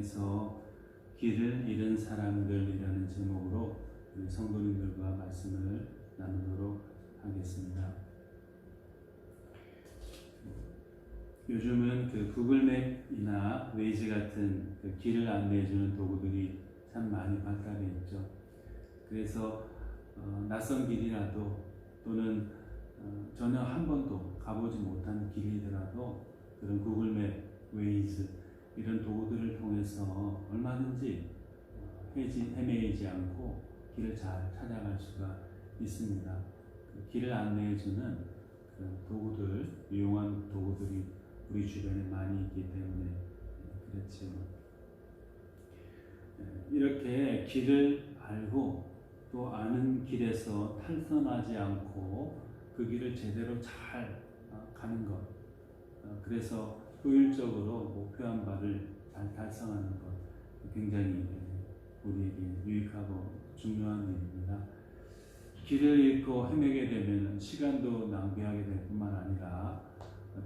통해서 길을 잃은 사람들이라는 제목으로 우리 성도님들과 말씀을 나누도록 하겠습니다. 요즘은 그 구글맵이나 웨이즈 같은 그 길을 안내해주는 도구들이 참 많이 발달해 있죠. 그래서 낯선 길이라도 또는 전혀 한 번도 가보지 못한 길이더라도 그런 구글맵, 웨이즈 이런 도구들을 통해서 얼마든지 헤매이지 않고 길을 잘 찾아갈 수가 있습니다. 그 길을 안내해주는 그 도구들, 유용한 도구들이 우리 주변에 많이 있기 때문에 그렇지요. 이렇게 길을 알고 또 아는 길에서 탈선하지 않고 그 길을 제대로 잘 가는 것, 그래서 효율적으로 목표한 바를 잘 달성하는 것, 굉장히 우리에게 유익하고 중요한 일입니다. 길을 잃고 헤매게 되면 시간도 낭비하게 될 뿐만 아니라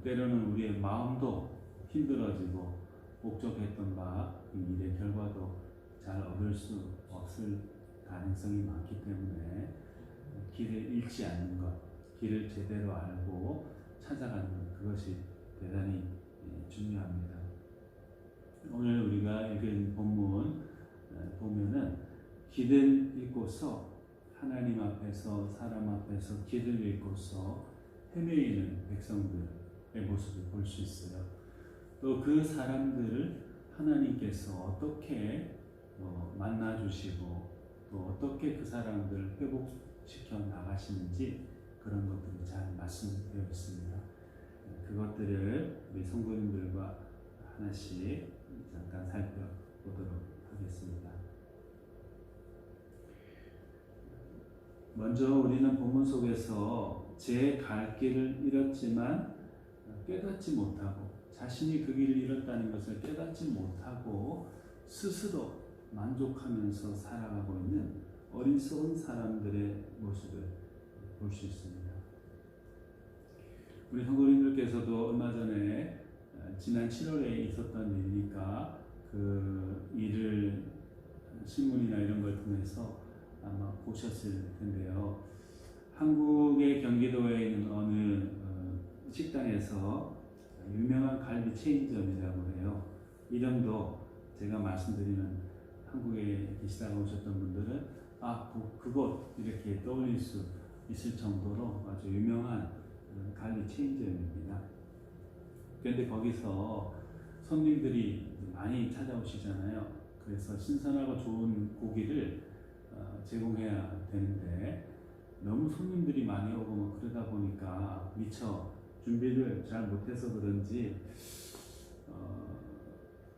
때로는 우리의 마음도 힘들어지고 목적했던 바 그 일의 결과도 잘 얻을 수 없을 가능성이 많기 때문에 길을 잃지 않는 것, 길을 제대로 알고 찾아가는 것, 그것이 대단히 중요합니다. 오늘 우리가 읽은 본문 보면은 길을 잃고서 하나님 앞에서 사람 앞에서 길을 잃고서 헤매이는 백성들의 모습을 볼 수 있어요. 또 그 사람들을 하나님께서 어떻게 만나주시고 또 어떻게 그 사람들을 회복시켜 나가시는지 그런 것들이 잘 말씀되어 있습니다. 그것들을 우리 성도님들과 하나씩 잠깐 살펴보도록 하겠습니다. 먼저 우리는 본문 속에서 제 갈 길을 잃었지만 깨닫지 못하고 자신이 그 길을 잃었다는 것을 깨닫지 못하고 스스로 만족하면서 살아가고 있는 어리석은 사람들의 모습을 볼 수 있습니다. 우리 성도님들께서도 얼마 전에 지난 7월에 있었던 일이니까 그 일을 신문이나 이런 걸 통해서 아마 보셨을 텐데요. 한국의 경기도에 있는 어느 식당에서 유명한 갈비 체인점이라고 해요. 이름도 제가 말씀드리는 한국에 계시다가 오셨던 분들은 그곳 이렇게 떠올릴 수 있을 정도로 아주 유명한 갈비 체인점입니다. 그런데 거기서 손님들이 많이 찾아오시잖아요. 그래서 신선하고 좋은 고기를 제공해야 되는데 너무 손님들이 많이 오고 그러다 보니까 미처 준비를 잘 못해서 그런지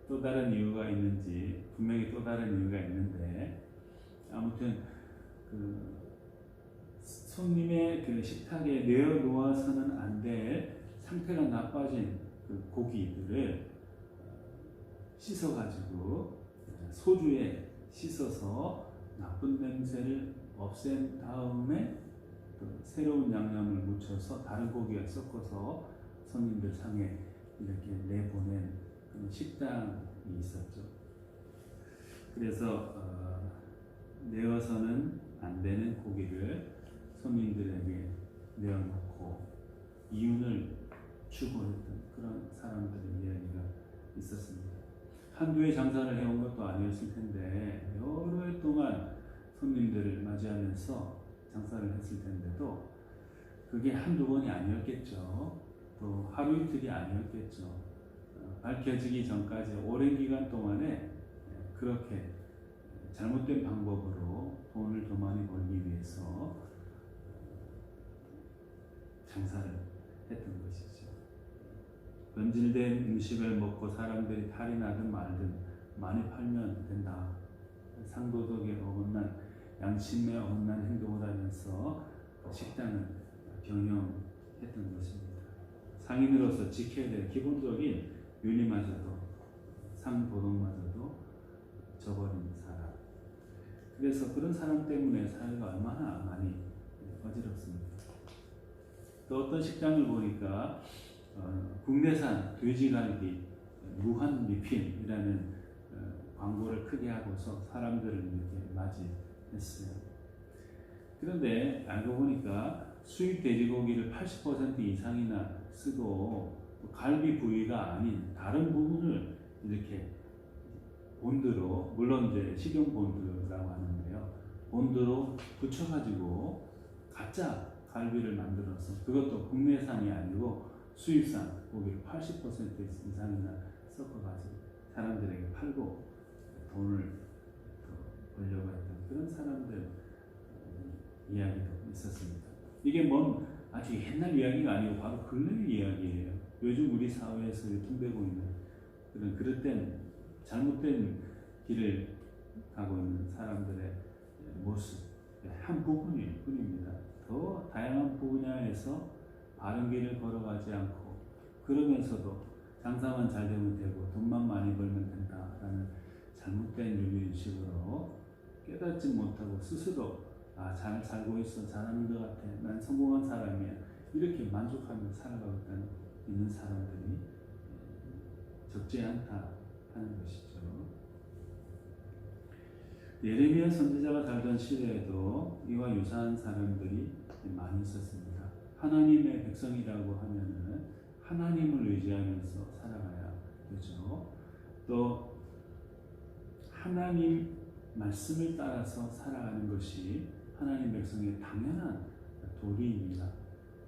또 다른 이유가 있는지 분명히 또 다른 이유가 있는데 아무튼 그 손님의 그 식탁에 내어놓아서는 안 될 상태가 나빠진 그 고기들을 씻어가지고 소주에 씻어서 나쁜 냄새를 없앤 다음에 또 새로운 양념을 묻혀서 다른 고기와 섞어서 손님들 상에 이렇게 내보낸 그런 식당이 있었죠. 그래서 내어서는 안 되는 고기를 손님들에게 내어놓고 이윤을 추구했던 그런 사람들의 이야기가 있었습니다. 한두 해 장사를 해온 것도 아니었을 텐데 여러 해 동안 손님들을 맞이하면서 장사를 했을 텐데도 그게 한두 번이 아니었겠죠. 또 하루 이틀이 아니었겠죠. 밝혀지기 전까지 오랜 기간 동안에 그렇게 잘못된 방법으로 돈을 더 많이 벌기 위해서 장사를 했던 것이죠. 변질된 음식을 먹고 사람들이 탈이 나든 말든 많이 팔면 된다. 상도덕에 어긋난 양심에 어긋난 행동을 하면서 식당을 경영했던 것입니다. 상인으로서 지켜야 될 기본적인 윤리마저도 상도덕마저도 저버린 사람. 그래서 그런 사람 때문에 사회가 얼마나 많이 어지럽습니다. 또 어떤 식당을 보니까 국내산 돼지갈비 무한 리필이라는 광고를 크게 하고서 사람들을 이렇게 맞이했어요. 그런데 알고 보니까 수입 돼지고기를 80% 이상이나 쓰고 갈비 부위가 아닌 다른 부분을 이렇게 본드로, 물론 이제 식용 본드라고 하는데요, 본드로 붙여가지고 가짜 갈비를 만들어서, 그것도 국내산이 아니고 수입산 고기를 80% 이상이나 섞어가지고 사람들에게 팔고 돈을 벌려고 했던 그런 사람들 이야기도 있었습니다. 이게 뭔 아주 옛날 이야기가 아니고 바로 근래의 이야기예요. 요즘 우리 사회에서 통되고 있는 그런 그릇된 잘못된 길을 가고 있는 사람들의 모습 한 부분일 뿐입니다. 더 다양한 분야에서 바른 길을 걸어가지 않고 그러면서도 장사만 잘 되면 되고 돈만 많이 벌면 된다라는 잘못된 윤리의식으로 깨닫지 못하고 스스로 잘 살고 있어, 잘하는 것 같아, 난 성공한 사람이야, 이렇게 만족하며 살아가고 있는 사람들이 적지 않다 하는 것이죠. 예레미야 선지자가 살던 시대에도 이와 유사한 사람들이 많이 있었습니다. 하나님의 백성이라고 하면은 하나님을 의지하면서 살아가야 되죠. 또 하나님 말씀을 따라서 살아가는 것이 하나님 백성의 당연한 도리입니다.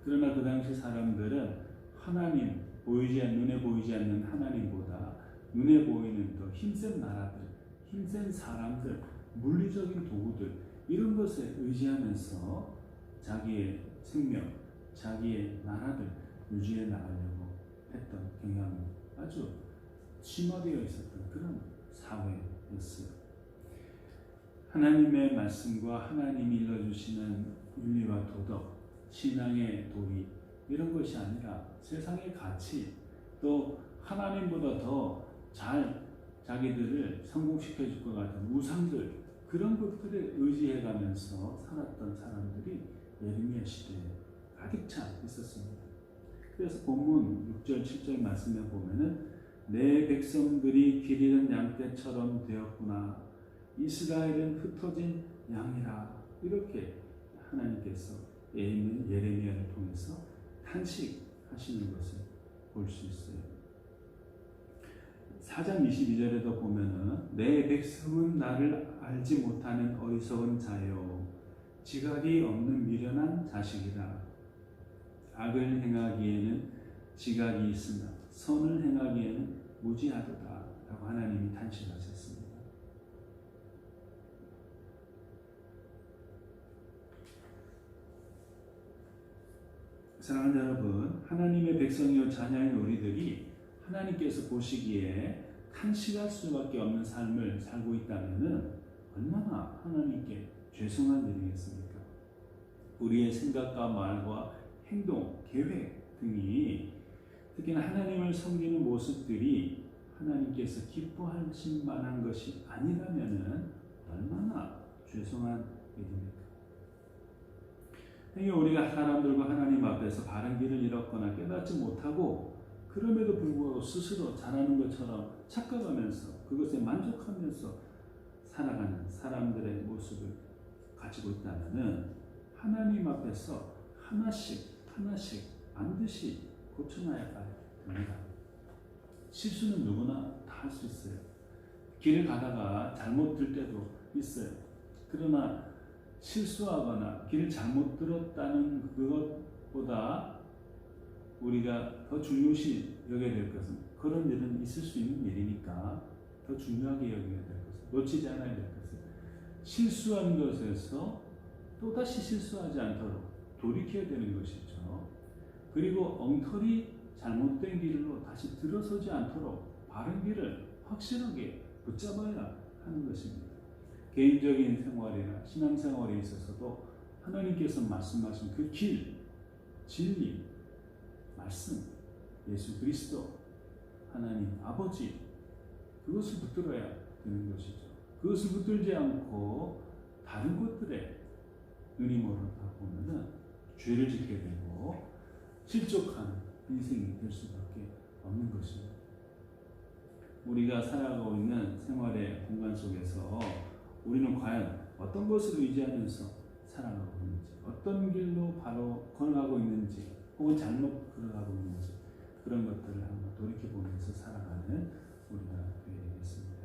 그러나 그 당시 사람들은 하나님, 눈에 보이지 않는 하나님보다 눈에 보이는 더 힘센 나라들, 힘센 사람들, 물리적인 도구들, 이런 것에 의지하면서 자기의 생명, 자기의 나라를 유지해 나가려고 했던 경향이 아주 심화되어 있었던 그런 사회였어요. 하나님의 말씀과 하나님이 일러주시는 윤리와 도덕, 신앙의 도리, 이런 것이 아니라 세상의 가치, 또 하나님보다 더 잘 자기들을 성공시켜 줄 것 같은 우상들, 그런 것들에 의지해 가면서 살았던 사람들이 예레미야 시대에 가득 차 있었습니다. 그래서 본문 6절 7절 말씀에 보면은 내 백성들이 길 잃은 양떼처럼 되었구나, 이스라엘은 흩어진 양이라, 이렇게 하나님께서 예레미야를 통해서 탄식하시는 것을 볼 수 있어요. 4장 22절에도 보면은 내 백성은 나를 알지 못하는 어리석은 자요, 지각이 없는 미련한 자식이라. 악을 행하기에는 지각이 있으나 선을 행하기에는 무지하도다 라고 하나님이 탄식하셨습니다. 사랑하는 여러분, 하나님의 백성이요 자녀인 우리들이 하나님께서 보시기에 탄식할 수밖에 없는 삶을 살고 있다면 얼마나 하나님께 죄송한 일이겠습니까? 우리의 생각과 말과 행동, 계획 등이, 특히나 하나님을 섬기는 모습들이 하나님께서 기뻐하실 만한 것이 아니라면 얼마나 죄송한 일입니까? 우리가 사람들과 하나님 앞에서 바른 길을 잃었거나 깨닫지 못하고 그럼에도 불구하고 스스로 잘하는 것처럼 착각하면서 그것에 만족하면서 살아가는 사람들의 모습을 가지고 있다면 하나님 앞에서 하나씩 반드시 고쳐놔야 됩니다. 실수는 누구나 다 할 수 있어요. 길을 가다가 잘못 들 때도 있어요. 그러나 실수하거나 길을 잘못 들었다는 그것보다 우리가 더 중요시 여겨야 될 것은, 그런 일은 있을 수 있는 일이니까 더 중요하게 여겨야 될 것은, 놓치지 않아야 될 것은 실수한 것에서 또다시 실수하지 않도록 돌이켜야 되는 것이죠. 그리고 엉터리 잘못된 길로 다시 들어서지 않도록 바른 길을 확실하게 붙잡아야 하는 것입니다. 개인적인 생활이나 신앙생활에 있어서도 하나님께서 말씀하신 그 길, 진리, 말씀, 예수 그리스도, 하나님 아버지, 그것을 붙들어야 되는 것이죠. 그것을 붙들지 않고 다른 것들에 눈이 멀어다 보면은 죄를 짓게 되고 실족한 인생이 될 수밖에 없는 것입니다. 우리가 살아가고 있는 생활의 공간 속에서 우리는 과연 어떤 것을 의지하면서 살아가고 있는지, 어떤 길로 바로 걸어가고 있는지, 혹은 잘못 걸어가고 있는지, 그런 것들을 한번 돌이켜보면서 살아가는 우리가 되겠습니다.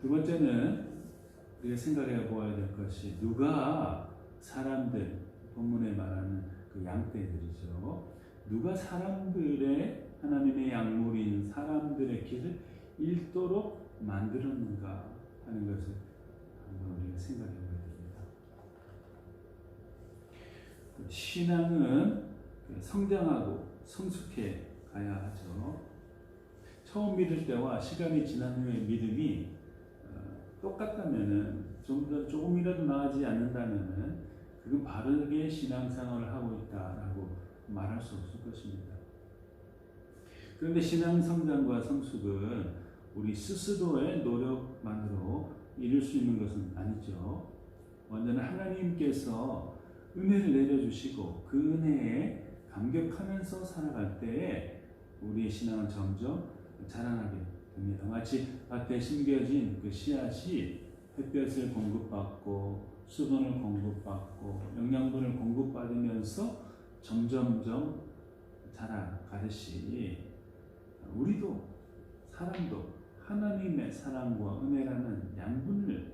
두 번째는 우리가 생각해 보아야 될 것이, 누가 사람들, 본문에 말하는 그 양떼들이죠. 누가 사람들의, 하나님의 약물인 사람들의 길을 잃도록 만들었는가 하는 것을 한번 우리가 생각해 봐야 됩니다. 신앙은 성장하고 성숙해 가야 하죠. 처음 믿을 때와 시간이 지난 후에 믿음이 똑같다면은, 조금이라도 나아지지 않는다면은 그건 바르게 신앙생활을 하고 있다라고 말할 수 없을 것입니다. 그런데 신앙 성장과 성숙은 우리 스스로의 노력만으로 이룰 수 있는 것은 아니죠. 먼저는 하나님께서 은혜를 내려주시고 그 은혜에 감격하면서 살아갈 때에 우리의 신앙은 점점 자라나게 됩니다. 마치 밭에 심겨진 그 씨앗이 햇볕을 공급받고 수분을 공급받고 영양분을 공급받으면서 점점점 자라가듯이, 우리도, 사람도 하나님의 사랑과 은혜라는 양분을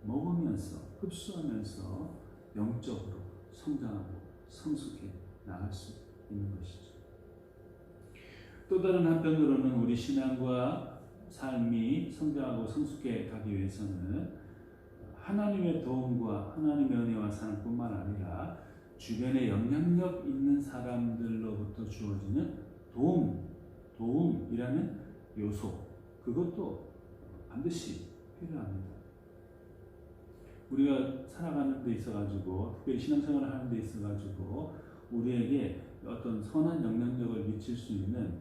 먹으면서 흡수하면서 영적으로 성장하고 성숙해 나갈 수 있는 것이죠. 또 다른 한편으로는 우리 신앙과 삶이 성장하고 성숙해 가기 위해서는 하나님의 도움과 하나님의 은혜와 사랑뿐만 아니라 주변에 영향력 있는 사람들로부터 주어지는 도움이라는 요소, 그것도 반드시 필요합니다. 우리가 살아가는 데 있어가지고, 특별히 신앙생활을 하는 데 있어가지고 우리에게 어떤 선한 영향력을 미칠 수 있는,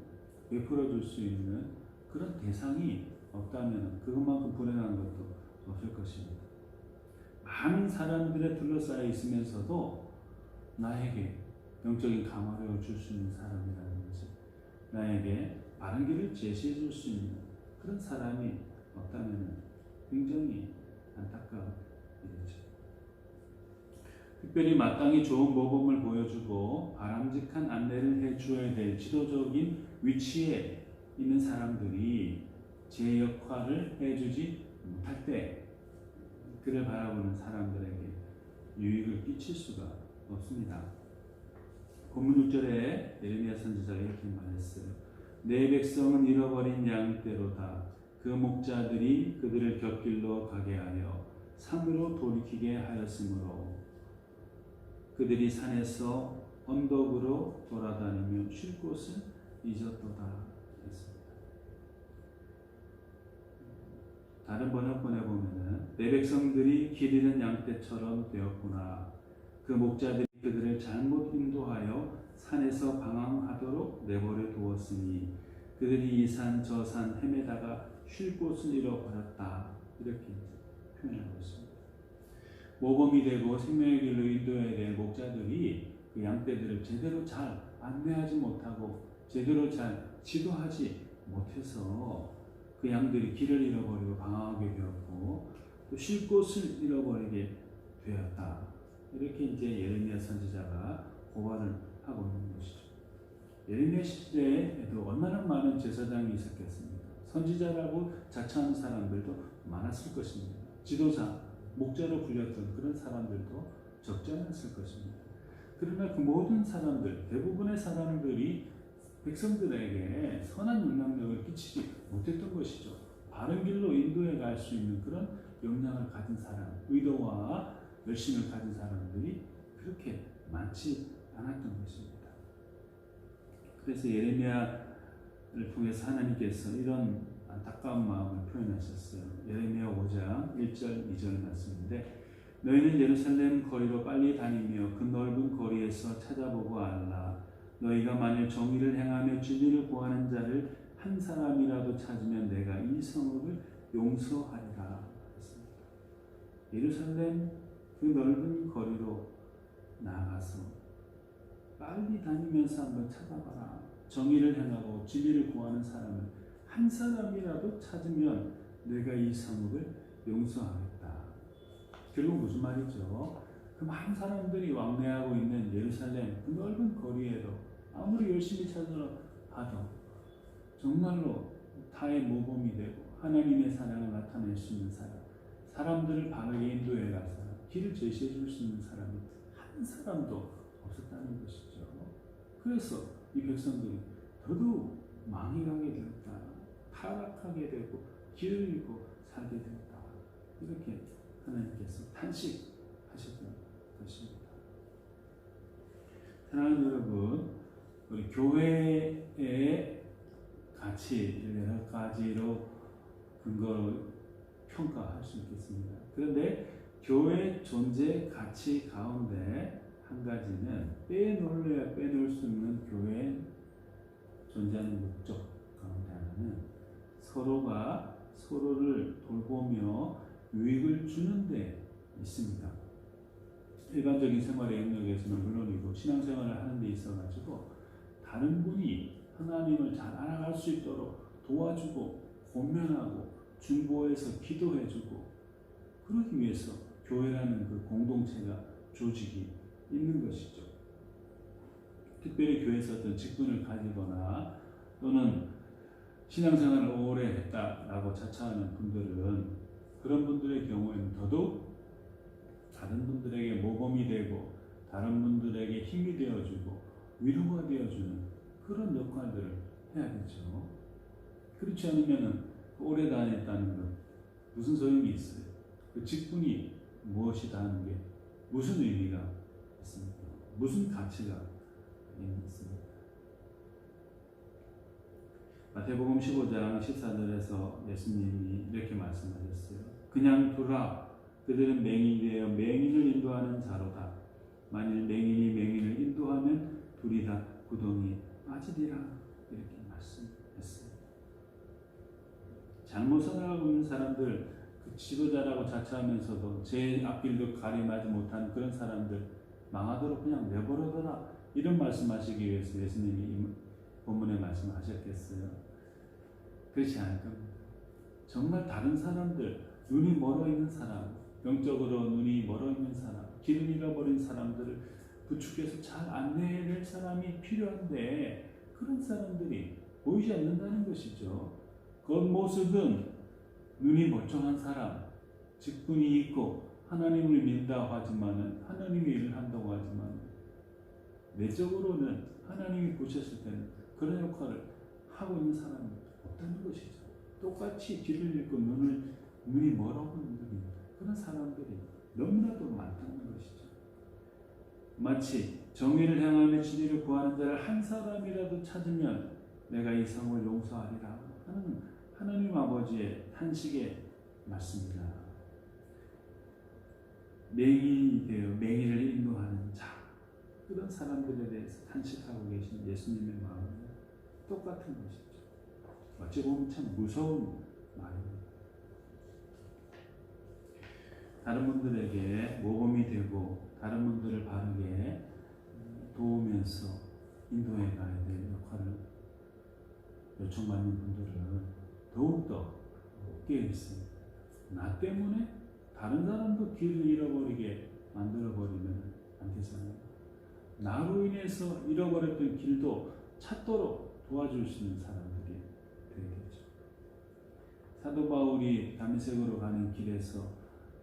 베풀어 줄 수 있는 그런 대상이 없다면 그것만큼 불행한 것도 없을 것입니다. 많은 사람들에 둘러싸여 있으면서도 나에게 영적인 감화력을 줄 수 있는 사람이라는 것을, 나에게 바른 길을 제시해 줄 수 있는 그런 사람이 없다면 굉장히 안타까운 일이죠. 특별히 마땅히 좋은 모범을 보여주고 바람직한 안내를 해주어야 될 지도적인 위치에 있는 사람들이 제 역할을 해주지 못할 때 그를 바라보는 사람들에게 유익을 끼칠 수가 없습니다. 본문 6절에 예레미야 선지자가 이렇게 말했어요. 내 백성은 잃어버린 양떼로다. 그 목자들이 그들을 곁길로 가게 하여 산으로 돌이키게 하였으므로 그들이 산에서 언덕으로 돌아다니며 쉴 곳을 잊었도다 했습니다. 다른 번역본에 보면은 내 백성들이 길 잃은 양떼처럼 되었구나. 그 목자들이 그들을 잘못 인도하여 산에서 방황하도록 내버려 두었으니 그들이 이 산 저 산 헤매다가 쉴 곳을 잃어버렸다. 이렇게 표현하고 있습니다. 모범이 되고 생명의 길로 인도해야 될 목자들이 그 양떼들을 제대로 잘 안내하지 못하고 제대로 잘 지도하지 못해서 그 양들이 길을 잃어버리고 방황하게 되었고 또 쉴 곳을 잃어버리게 되었다. 이렇게 이제 예레미야 선지자가 고발을 하고 있는 것이죠. 예레미야 시대에도 얼마나 많은 제사장이 있었겠습니까? 선지자라고 자처하는 사람들도 많았을 것입니다. 지도자, 목자로 불렸던 그런 사람들도 적지 않았을 것입니다. 그러나 그 모든 사람들, 대부분의 사람들이 백성들에게 선한 영향력을 끼치지 못했던 것이죠. 바른 길로 인도해 갈 수 있는 그런 역량을 가진 사람, 의도와 열심을 가진 사람들이 그렇게 많지 않았던 것입니다. 그래서 예레미야를 통해서 하나님께서 이런 안타까운 마음을 표현하셨어요. 예레미야 5장 1절 2절 말씀인데 너희는 예루살렘 거리로 빨리 다니며 그 넓은 거리에서 찾아보고 알라. 너희가 만일 정의를 행하며 진리를 구하는 자를 한 사람이라도 찾으면 내가 이 성읍을 용서하리라 했습니다. 예루살렘 그 넓은 거리로 나가서 빨리 다니면서 한번 찾아봐라. 정의를 행하고 진리를 구하는 사람을 한 사람이라도 찾으면 내가 이 성읍을 용서하겠다. 결국 무슨 말이죠? 그 많은 사람들이 왕래하고 있는 예루살렘 그 넓은 거리에도 아무리 열심히 찾아봐도 정말로 타의 모범이 되고 하나님의 사랑을 나타낼 수 있는 사람들을 바르게 인도해 갈 사람, 길을 제시해 줄 수 있는 사람이 한 사람도 없었다는 것이죠. 그래서 이 백성들이 더더욱 망해 가게 되었다. 타락하게 되고 길을 잃고 살게 되었다. 이렇게 하나님께서 탄식하셨던 것입니다. 사랑하는 여러분, 우리 교회의 가치를 여러 가지로 근거로 평가할 수 있겠습니다. 그런데 교회 존재 가치 가운데 한 가지는 빼놓을 수 없는 교회에 존재하는 목적 가운데 하나는 서로가 서로를 돌보며 유익을 주는 데 있습니다. 일반적인 생활의 영역에서는 물론이고 신앙생활을 하는 데 있어가지고 다른 분이 하나님을 잘 알아갈 수 있도록 도와주고 권면하고 중보해서 기도해주고 그러기 위해서 교회라는 그 공동체가 조직이 있는 것이죠. 특별히 교회에서 어떤 직분을 가지거나 또는 신앙생활을 오래 했다라고 자처하는 분들은 그런 분들의 경우에는 더더욱 다른 분들에게 모범이 되고 다른 분들에게 힘이 되어주고 위로가 되어주는 그런 역할들을 해야겠죠. 그렇지 않으면 오래 다녔다는 것 무슨 소용이 있어요? 그 직분이 무엇이다 하는 게 무슨 의미가 있습니까? 무슨 가치가 있습니까? 마태복음 15장 14절에서 예수님이 이렇게 말씀하셨어요. 그냥 두라. 그들은 맹인이 되어 맹인을 인도하는 자로다. 만일 맹인이 맹인을 인도하면 둘이 다 구덩이에 빠지리라. 이렇게 말씀했어요. 잘못 살아가고 있는 사람들, 그 지도자라고 자처하면서도 제 앞길도 가림하지 못한 그런 사람들 망하도록 그냥 내버려둬라. 이런 말씀하시기 위해서 예수님이 이 본문에 말씀하셨겠어요. 그렇지 않을 겁니다. 정말 다른 사람들, 눈이 멀어 있는 사람, 영적으로 눈이 멀어 있는 사람, 길을 잃어버린 사람들을 부축해서 잘 안내해낼 사람이 필요한데 그런 사람들이 보이지 않는다는 것이죠. 겉모습은 눈이 멀쩡한 사람, 직분이 있고 하나님을 믿는다고 하지만은 하나님의 일을 한다고 하지만 내적으로는 하나님이 보셨을 때는 그런 역할을 하고 있는 사람이 없다는 것이죠. 똑같이 길을 잃고 눈이 멀어 보이는 그런 사람들이 너무나도 많다는 것이죠. 마치 정의를 행하며 진리를 구하는 자를 한 사람이라도 찾으면 내가 이 성을 용서하리라 하는 하나님 아버지의 탄식의 말씀입니다. 맹인이 되어 맹인을 인도하는 자, 그런 사람들에 대해서 탄식하고 계신 예수님의 마음은 똑같은 것이죠. 어찌 보면 참 무서운 말입니다. 다른 분들에게 모범이 되고 다른 분들을 바르게 도우면서 인도해 가야 될 역할을 요청받는 분들은 더욱더 깨어있습니다. 나 때문에 다른 사람도 길을 잃어버리게 만들어버리면 안 되잖아요. 나로 인해서 잃어버렸던 길도 찾도록 도와줄 수 있는 사람들이 되겠죠. 사도 바울이 다메섹으로 가는 길에서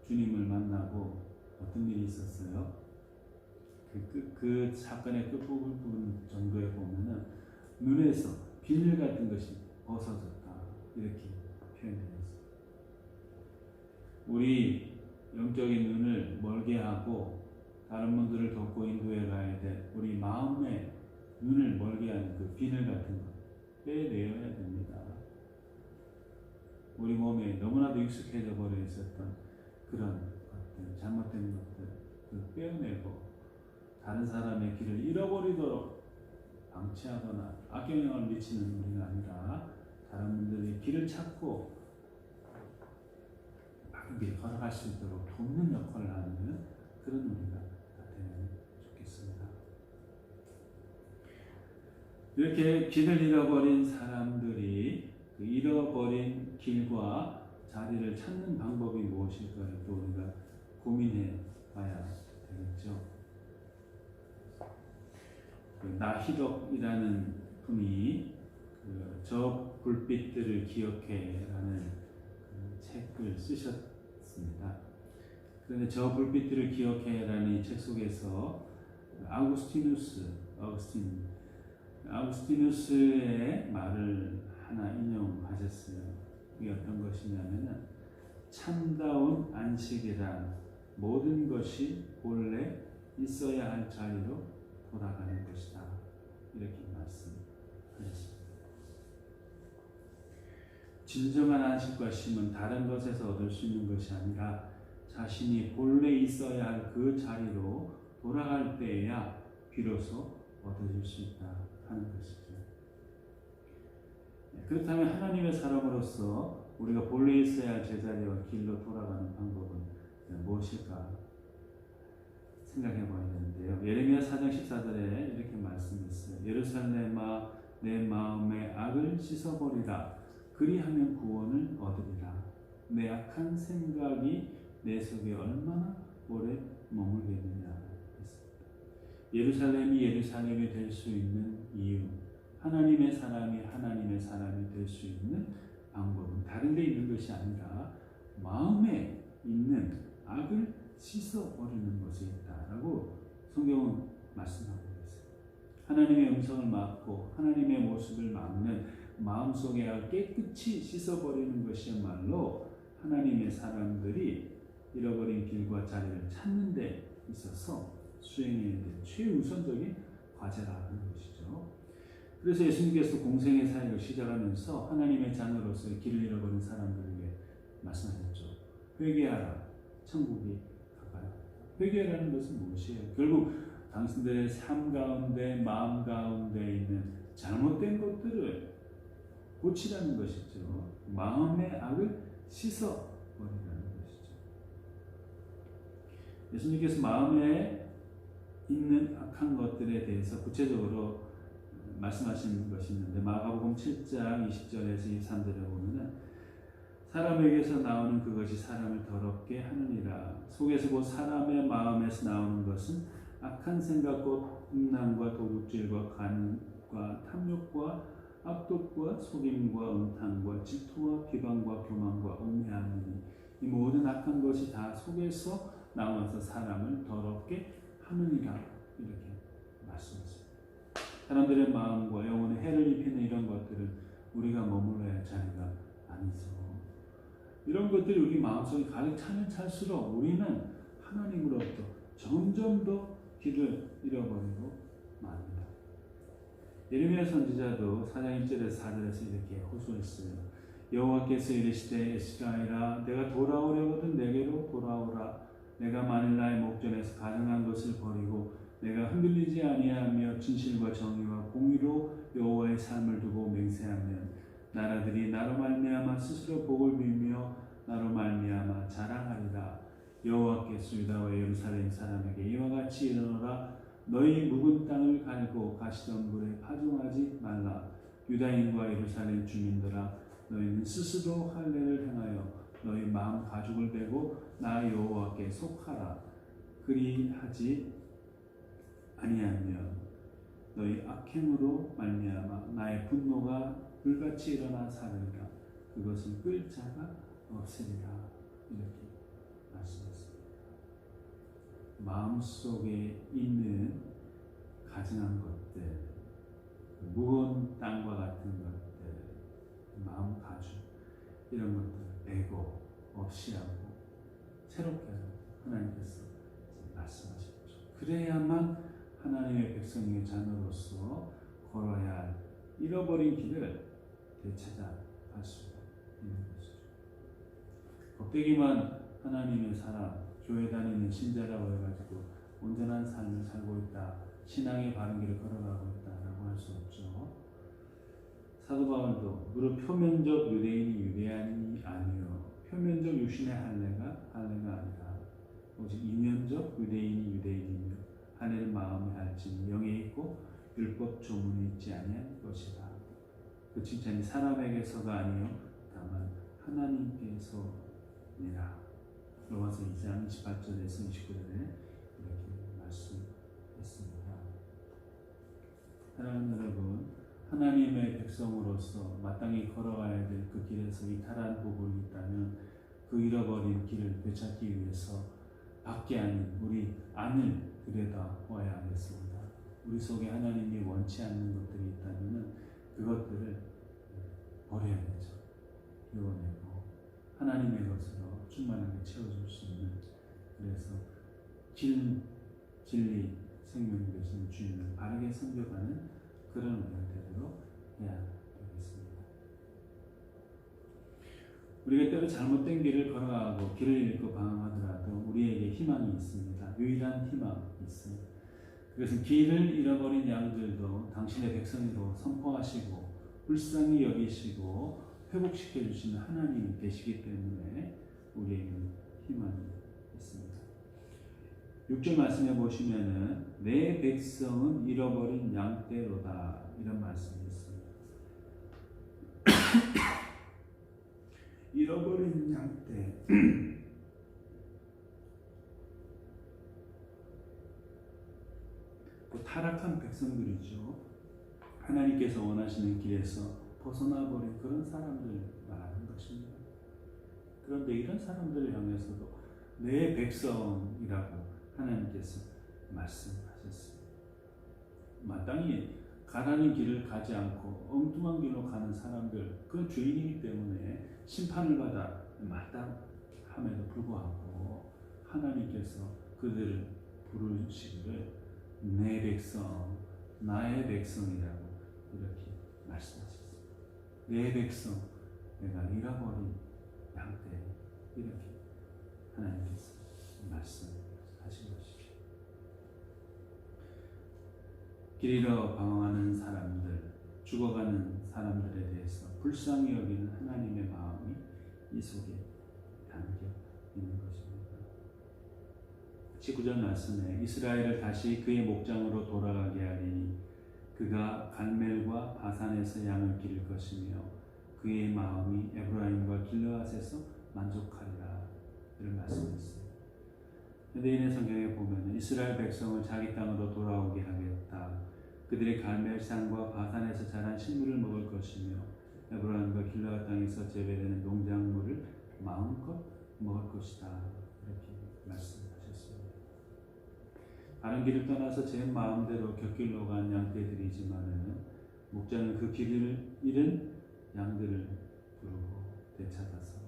주님을 만나고 어떤 일이 있었어요? 그 사건의 끝부분 정도에 보면은 눈에서 비늘 같은 것이 벗어졌다. 이렇게 표현되었습니다. 우리 영적인 눈을 멀게 하고 다른 분들을 돕고 인도해 가야 돼. 우리 마음의 눈을 멀게 하는 그 비늘 같은 것 빼내어야 됩니다. 우리 몸에 너무나도 익숙해져 버려 있었던 그런 것들, 잘못된 것들 빼어내고 다른 사람의 길을 잃어버리도록 방치하거나 악영향을 미치는 우리가 아니라 다른 분들이 길을 찾고 바르게 걸어갈 수 있도록 돕는 역할을 하는 그런 우리가 되면 좋겠습니다. 이렇게 길을 잃어버린 사람들이 그 잃어버린 길과 자리를 찾는 방법이 무엇일까를 또 우리가 고민해 봐야 되겠죠. 그 나희덕이라는 분이 저 불빛들을 기억해라는 책을 쓰셨습니다. 그런데 저 불빛들을 기억해라는 이 책 속에서 아우구스티누스의 말을 하나 인용하셨어요. 이게 어떤 것이냐면은 참다운 안식이란 모든 것이 본래 있어야 할 자리로 돌아가는 것이다. 이렇게 말씀하셨습니다. 진정한 안식과 쉼은 다른 것에서 얻을 수 있는 것이 아니라 자신이 본래 있어야 할 그 자리로 돌아갈 때에야 비로소 얻어질 수 있다 하는 것이죠. 그렇다면 하나님의 사람으로서 우리가 본래 있어야 할 제자리와 길로 돌아가는 방법은 무엇일까 생각해 봐야 되는데요. 예레미야 4장 14절에 이렇게 말씀했어요. 예루살렘아 내 마음의 악을 씻어버리라. 그리하면 구원을 얻으리라. 내 악한 생각이 내 속에 얼마나 오래 머물겠느냐 했습니다. 예루살렘이 될 수 있는 이유, 하나님의 사람이 될 수 있는 방법은 다른 데 있는 것이 아니라 마음에 있는 악을 씻어버리는 것에 있다라고 성경은 말씀하고 있어요. 하나님의 음성을 막고 하나님의 모습을 막는 마음속의 악을 깨끗이 씻어버리는 것이야말로 하나님의 사람들이 잃어버린 길과 자리를 찾는 데 있어서 수행해야 될 최우선적인 과제라는 것이죠. 그래서 예수님께서 공생의 사역을 시작하면서 하나님의 자녀로서 길을 잃어버린 사람들에게 말씀하셨죠. 회개하라, 천국이 가까이. 회개라는 것은 무엇이에요? 결국 당신들의 삶 가운데, 마음 가운데 있는 잘못된 것들을 고치라는 것이죠. 마음의 악을 씻어버리라는 것이죠. 예수님께서 마음에 있는 악한 것들에 대해서 구체적으로 말씀하신 것이 있는데 마가복음 7장 20절에서 23절에 보면은 사람에게서 나오는 그것이 사람을 더럽게 하느니라. 속에서 곧 사람의 마음에서 나오는 것은 악한 생각과 음란과 도둑질과 간과 탐욕과 악독과 속임과 음탕과 질투와 비방과 교만과 음해함이니 이 모든 악한 것이 다 속에서 나와서 사람을 더럽게 하느니라. 이렇게 말씀하십니다. 사람들의 마음과 영혼에 해를 입히는 이런 것들은 우리가 머물러야 할 자리가 아니죠. 이런 것들이 우리 마음속에 가득 차면 찰수록 우리는 하나님으로부터 점점 더 길을 잃어버리고 맙니다. 예레미야 선지자도 4장 1절에서 4절에서 이렇게 호소했어요. 여호와께서 이르시되 에스라엘아 내가 돌아오려거든 내게로 돌아오라. 내가 만일 나의 목전에서 가증한 것을 버리고 내가 흔들리지 아니하며 진실과 정의와 공의로 여호와의 삶을 두고 맹세하면 나라들이 나로 말미암아 스스로 복을 빌며 나로 말미암아 자랑하리라. 여호와께서 유다와 예루살렘 사람에게 이와 같이 이르노라. 너희 묵은 땅을 갈고 가시던 물에 파종하지 말라. 유다인과 예루살렘 주민들아 너희는 스스로 할례를 행하여 너희 마음 가죽을 베고 나 여호와께 속하라. 그리하지 아니하면 너희 악행으로 말미암아 나의 분노가 불같이 일어나 사르리라. 그것은 끌 자가 없으리라. 이렇게 말씀했습니다. 마음속에 있는 가증한 것들, 무거운 땅과 같은 것들, 마음 가죽 이런 것들을 빼고 없이 하고 새롭게 하라고 하나님께서 말씀하셨죠. 그래야만 하나님의 백성의 자녀로서 걸어야 할 잃어버린 길을 되찾아갈 수 있는 것이죠. 껍데기만 하나님의 사람, 교회 다니는 신자라고 해가지고 온전한 삶을 살고 있다, 신앙의 바른 길을 걸어가고 있다라고 할 수 없죠. 사도 바울도 무릇 표면적 유대인이 유대인이 아니요 표면적 육신의 할례가 아니라 오직 이면적 유대인이 유대인이며 할례를 마음에 할지니 영에 있고 율법 조문이 있지 아니한 것이다. 그 칭찬이 사람에게서가 아니요 다만 하나님께서니라. 로마서 2장 28절에서 29절에 이렇게 말씀했습니다. 사랑하는 여러분, 하나님의 백성으로서 마땅히 걸어가야 될 그 길에서 이탈한 부분이 있다면 그 잃어버린 길을 되찾기 위해서 밖에 아닌 우리 안을 들여다봐야 하겠습니다. 우리 속에 하나님이 원치 않는 것들이 있다면 그것들을 버려야 되죠. 이워내고 하나님의 것으로 충만하게 채워줄 수 있는, 그래서 진리 생명이 되신 주님을 바르게 섬겨가는 그런 은혜가 되도록 해야 되겠습니다. 우리가 때로 잘못된 길을 걸어가고 길을 잃고 방황하더라도 우리에게 희망이 있습니다. 유일한 희망이 있습니다. 그것은 길을 잃어버린 양들도 당신의 백성으로 선포하시고 불쌍히 여기시고 회복시켜 주시는 하나님이 계시기 때문에 우리에게는 희망이 있습니다. 6절 말씀해 보시면은 내 백성은 잃어버린 양떼로다, 이런 말씀이 있습니다. 잃어버린 양떼. 타락한 백성들이죠. 하나님께서 원하시는 길에서 벗어나 버린 그런 사람들 말하는 것입니다. 그런데 이런 사람들을 향해서도 내 백성이라고 하나님께서 말씀하셨습니다. 마땅히 가라는 길을 가지 않고 엉뚱한 길로 가는 사람들, 그 주인이기 때문에 심판을 받아 마땅함에도 불구하고 하나님께서 그들을 부르시기를 내 백성, 나의 백성이라고 이렇게 말씀하셨습니다. 내 백성, 내가 잃어버린 양떼, 이렇게 하나님께서 말씀하신 것이죠. 길 잃어 방황하는 사람들, 죽어가는 사람들에 대해서 불쌍히 여기는 하나님의 마음이 이 속에 담겨 있는 것입니다. 19절 말씀에 이스라엘을 다시 그의 목장으로 돌아가게 하리니 그가 갈멜과 바산에서 양을 기를 것이며 그의 마음이 에브라임과 길르앗에서 만족하리라, 이런 말씀했습니다. 유대인의 성경에 보면 이스라엘 백성을 자기 땅으로 돌아오게 하겠다. 그들의 갈멜산과 바산에서 자란 식물을 먹을 것이며 에브라임과 길르앗 땅에서 재배되는 농작물을 마음껏 먹을 것이다, 이렇게 말씀하셨습니다. 다른 길을 떠나서 제 마음대로 곁길로 간 양떼들이지만은 목자는 그 길을 잃은 양들을 부르고 되찾아서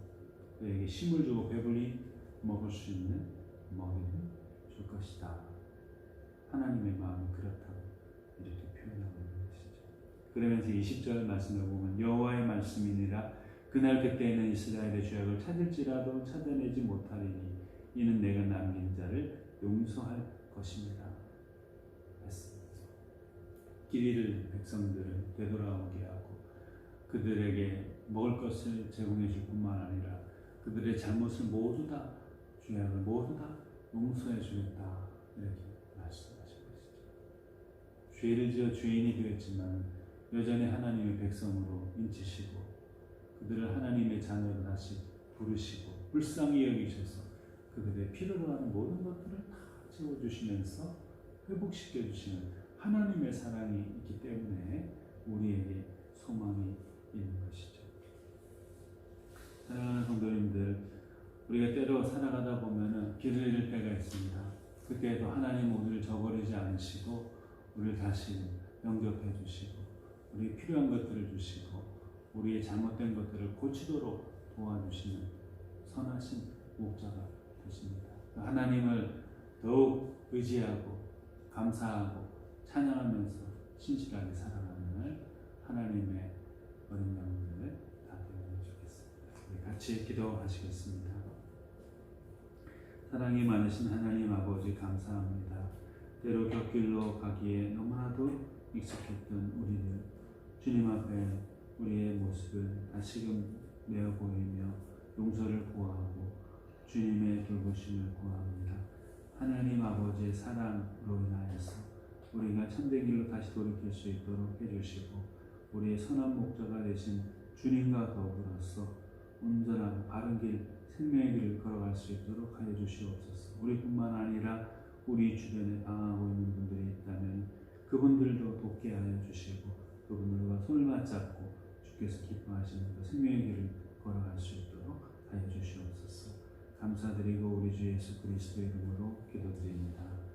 그에게 힘을 주고 배불리 먹을 수 있는 먹이를 줄 것이다. 하나님의 마음이 그렇다고 이렇게 표현하고 있는 것이죠. 그러면서 20절 말씀을 보면 여호와의 말씀이니라 그날 그때에는 이스라엘의 죄악을 찾을지라도 찾아내지 못하리니 이는 내가 남긴 자를 용서할 것입니다. 했습니다. 길 잃을 백성들을 되돌아오게 하고 그들에게 먹을 것을 제공해 줄 뿐만 아니라 그들의 잘못을 모두 다, 죄악을 모두 다 용서해 주겠다, 이렇게 말씀하신 것이죠. 죄를 지어 죄인이 되었지만 여전히 하나님의 백성으로 인치시고 그들을 하나님의 자녀로 다시 부르시고 불쌍히 여기셔서 그들의 필요로 하는 모든 것들을 다 채워주시면서 회복시켜주시는 하나님의 사랑이 있기 때문에 우리에게 소망이 있는 것이죠. 사랑하는 성도님들, 우리가 때로 살아가다 보면 길을 잃을 때가 있습니다. 그때에도 하나님은 우리를 저버리지 않으시고 우리를 다시 영접해 주시고 우리의 필요한 것들을 주시고 우리의 잘못된 것들을 고치도록 도와주시는 선하신 목자가 되십니다. 하나님을 더욱 의지하고 감사하고 찬양하면서 신실하게 살아가는 하나님의 어린 양들 다 되면 좋겠습니다. 우리 같이 기도하시겠습니다. 사랑이 많으신 하나님 아버지 감사합니다. 때로 곁길로 가기에 너무나도 익숙했던 우리들 주님 앞에 우리의 모습을 다시금 내어 보이며 용서를 구하고 주님의 돌보심을 구합니다. 하나님 아버지의 사랑으로 인하여서 우리가 참된 길로 다시 돌이킬 수 있도록 해주시고 우리의 선한 목자가 되신 주님과 더불어서 온전하고 바른 길, 생명의 길을 걸어갈 수 있도록 하여 주시옵소서. 우리뿐만 아니라 우리 주변에 방황하고 있는 분들이 있다면 그분들도 돕게 하여 주시고 그분들과 손을 맞잡고 주께서 기뻐하시는 그 생명의 길을 걸어갈 수 있도록 하여 주시옵소서. 감사드리고 우리 주 예수 그리스도의 이름으로 기도드립니다.